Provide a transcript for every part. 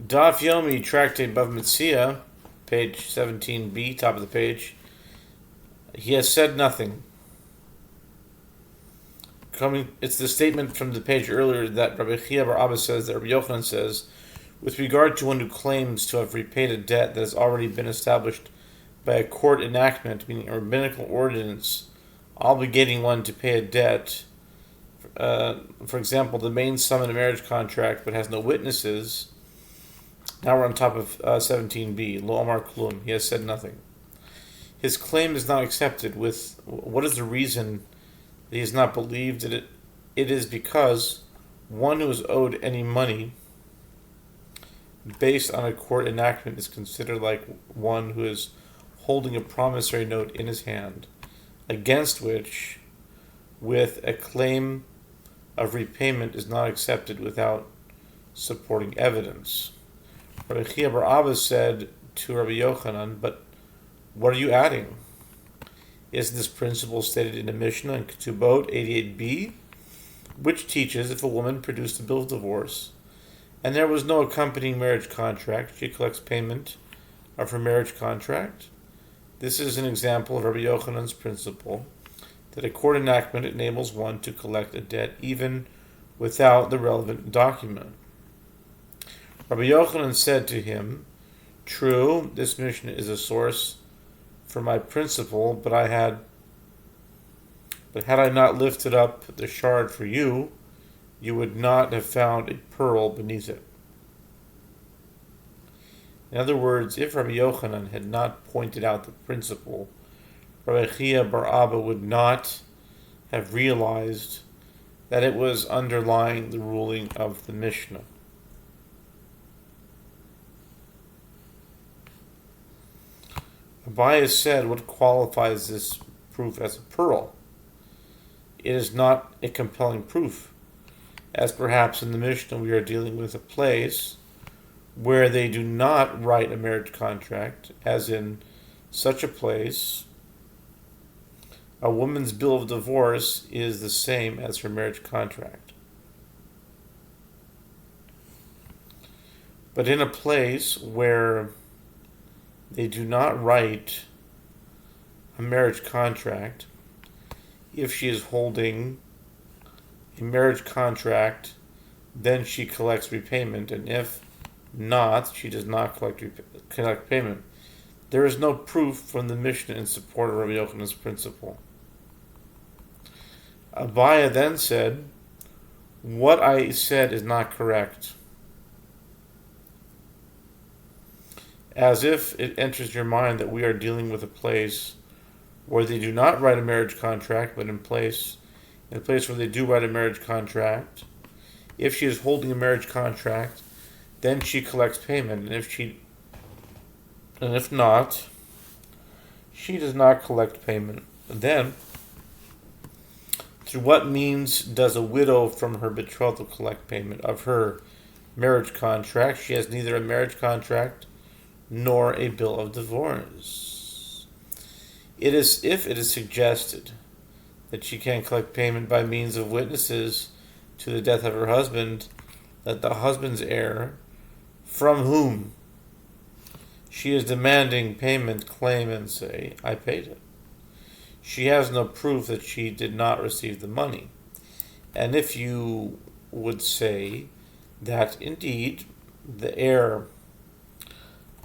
Daf Yomi, tractate Bava Metzia, page 17b, top of the page. He has said nothing. It's the statement from the page earlier that Rabbi Abba says, that Rabbi Yochanan says, with regard to one who claims to have repaid a debt that has already been established by a court enactment, meaning a rabbinical ordinance, obligating one to pay a debt. For example, the main sum in a marriage contract, but has no witnesses. Now we're on top of 17b. Lo Amar Klum. He has said nothing. His claim is not accepted. What is the reason that he is not believed? That it is because one who is owed any money based on a court enactment is considered like one who is holding a promissory note in his hand, against which, with a claim of repayment, is not accepted without supporting evidence. Rabbi Abba said to Rabbi Yochanan, but what are you adding? Isn't this principle stated in the Mishnah in Ketubot 88b, which teaches if a woman produced a bill of divorce and there was no accompanying marriage contract, she collects payment of her marriage contract? This is an example of Rabbi Yochanan's principle that a court enactment enables one to collect a debt even without the relevant document. Rabbi Yochanan said to him, true, this Mishnah is a source for my principle, but had I not lifted up the shard for you, you would not have found a pearl beneath it. In other words, if Rabbi Yochanan had not pointed out the principle, Rabbi Chia bar Abba would not have realized that it was underlying the ruling of the Mishnah. Abaye said, what qualifies this proof as a pearl? It is not a compelling proof, as perhaps in the Mishnah we are dealing with a place where they do not write a marriage contract, as in such a place, a woman's bill of divorce is the same as her marriage contract. But in a place where they do not write a marriage contract, if she is holding a marriage contract, then she collects repayment, and if not, she does not collect payment. There is no proof from the Mishnah in support of Rabbi Yochanan's principle. Abaye then said, what I said is not correct. As if it enters your mind that we are dealing with a place where they do not write a marriage contract, but in a place where they do write a marriage contract, if she is holding a marriage contract, then she collects payment, and if not, she does not collect payment. And then, through what means does a widow from her betrothal collect payment of her marriage contract? She has neither a marriage contract nor a bill of divorce. If it is suggested that she can collect payment by means of witnesses to the death of her husband, that the husband's heir, from whom she is demanding payment, claim and say, I paid it. She has no proof that she did not receive the money. And if you would say that indeed the heir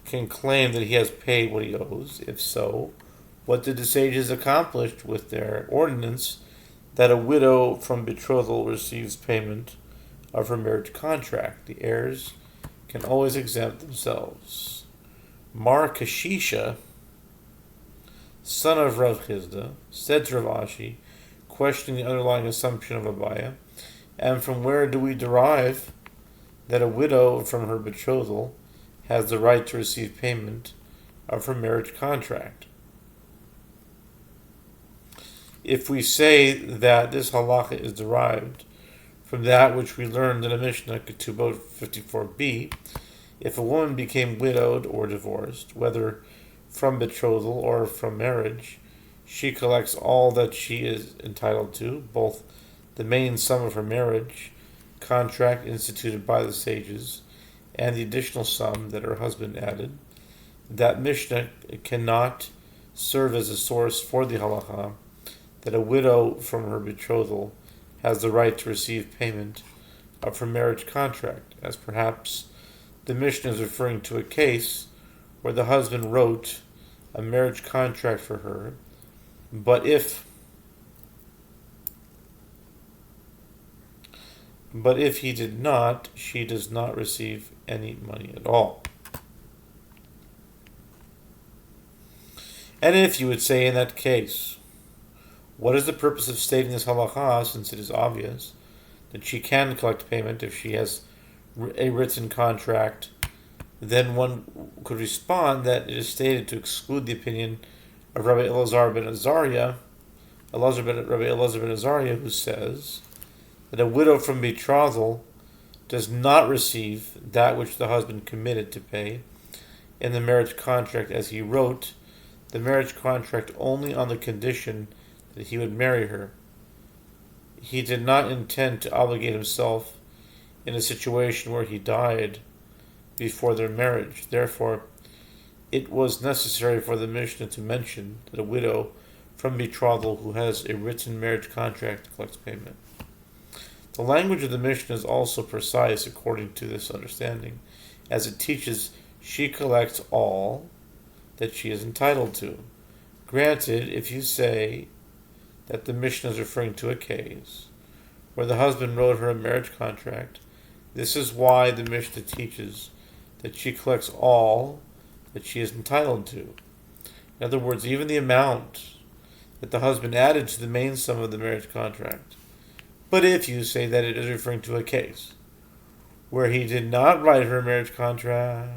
can claim that he has paid what he owes, if so, what did the sages accomplish with their ordinance that a widow from betrothal receives payment of her marriage contract? The heirs can always exempt themselves. Mar Kashisha, son of Rav Chizda, said to Rav Ashi, questioning the underlying assumption of Abaye, and from where do we derive that a widow from her betrothal has the right to receive payment of her marriage contract? If we say that this halacha is derived from that which we learned in a Mishnah, Ketubot 54b, if a woman became widowed or divorced, whether from betrothal or from marriage, she collects all that she is entitled to, both the main sum of her marriage contract instituted by the sages and the additional sum that her husband added, that Mishnah cannot serve as a source for the halacha that a widow from her betrothal has the right to receive payment of her marriage contract, as perhaps the Mishnah is referring to a case where the husband wrote a marriage contract for her, but if he did not, she does not receive any money at all. And if you would say in that case, what is the purpose of stating this halacha, since it is obvious that she can collect payment if she has a written contract, then one could respond that it is stated to exclude the opinion of Rabbi Elazar ben Azariah, who says that a widow from betrothal does not receive that which the husband committed to pay in the marriage contract, as he wrote the marriage contract only on the condition that he would marry her. He did not intend to obligate himself in a situation where he died before their marriage. Therefore, it was necessary for the Mishnah to mention that a widow from betrothal who has a written marriage contract collects payment. The language of the Mishnah is also precise according to this understanding, as it teaches she collects all that she is entitled to. Granted, if you say that the Mishnah is referring to a case where the husband wrote her a marriage contract, this is why the Mishnah teaches that she collects all that she is entitled to. In other words, even the amount that the husband added to the main sum of the marriage contract. But if you say that it is referring to a case where he did not write her a marriage contract,